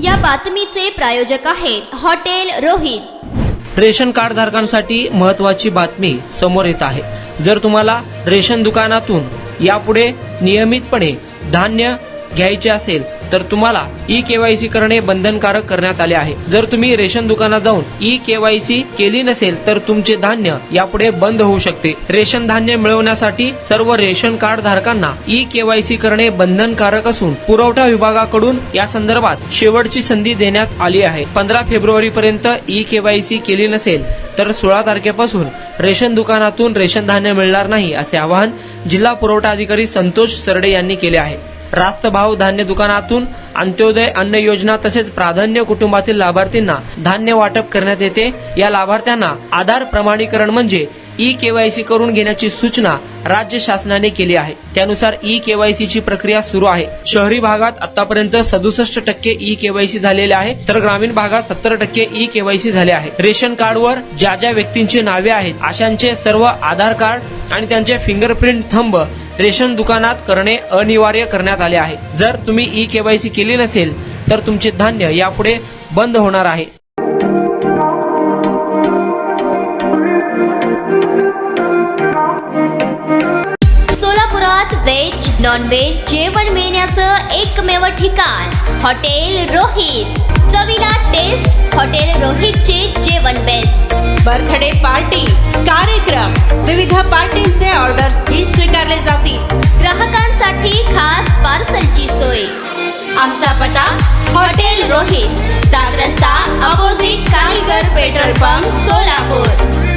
या बातमीचे प्रायोजक आहेत हॉटेल रोहित। रेशन कार्ड धारकांसाठी महत्त्वाची बातमी समोर येत आहे। जर तुम्हाला रेशन दुकानातून यापुढे नियमितपणे धान्य घ्यायचे असेल तर तुम्हाला ई-केवायसी करणे बंधनकारक करण्यात आले आहे। जर तुम्ही रेशन दुकानात जाऊन ई-केवायसी केली नसेल तर तुमचे धान्य यापुढे बंद होऊ शकते। रेशन धान्य मिळवण्यासाठी सर्व रेशन कार्ड धारकांना ई-केवायसी करणे बंधनकारक असून पुरवठा विभागाकडून या संदर्भात शेवटची संधी देण्यात आली आहे। 15 फेब्रुवारी पर्यंत ई-केवायसी केली नसेल तर 16 तारखेपासून रेशन दुकानातून रेशन धान्य मिळणार नाही असे आवाहन जिल्हा पुरवठा अधिकारी संतोष सरडे यांनी केले आहे। रास्त भाव धान्य दुकानातून अंत्योदय अन्न योजना तसेच प्राधान्य कुटुंबातील लाभार्थींना धान्य वाटप करण्यात येते। या लाभार्थ्यांना आधार प्रमाणीकरण म्हणजे ई-केवायसी करून घेण्याची सूचना राज्य शासनाने केली आहे। त्यानुसार ई-केवायसी ची प्रक्रिया सुरू आहे। शहरी भागात आतापर्यंत 67% ई-केवायसी झालेले आहे तर ग्रामीण भागात 70% ई-केवायसी झाले आहे। रेशन कार्डवर ज्या ज्या व्यक्तींची नावे आहेत अशांचे सर्व आधार कार्ड आणि त्यांचे फिंगरप्रिंट थंब रेशन दुकानात करणे अनिवार्य करण्यात आले आहे। जर तुम्ही ई-केवायसी केली नसेल तर तुमचे धान्य यापुढे बंद होणार आहे। सोलापुरात व्हेज नॉन व्हेज जेवण मिळण्याचं एकमेव ठिकाण हॉटेल रोहित। चवीला टेस्ट हॉटेल रोहितचे जेवण बेस्ट। बर्थडे पार्टी, कार्यक्रम, विविध पार्टींचे ऑर्डर्स ही स्वीकारले जातील। ग्राहकांसाठी खास पार्सलची सोय। आमचा पत्ता हॉटेल रोहित, 7 रस्ता अपोजिट कारीगर पेट्रोल पंप, सोलापूर।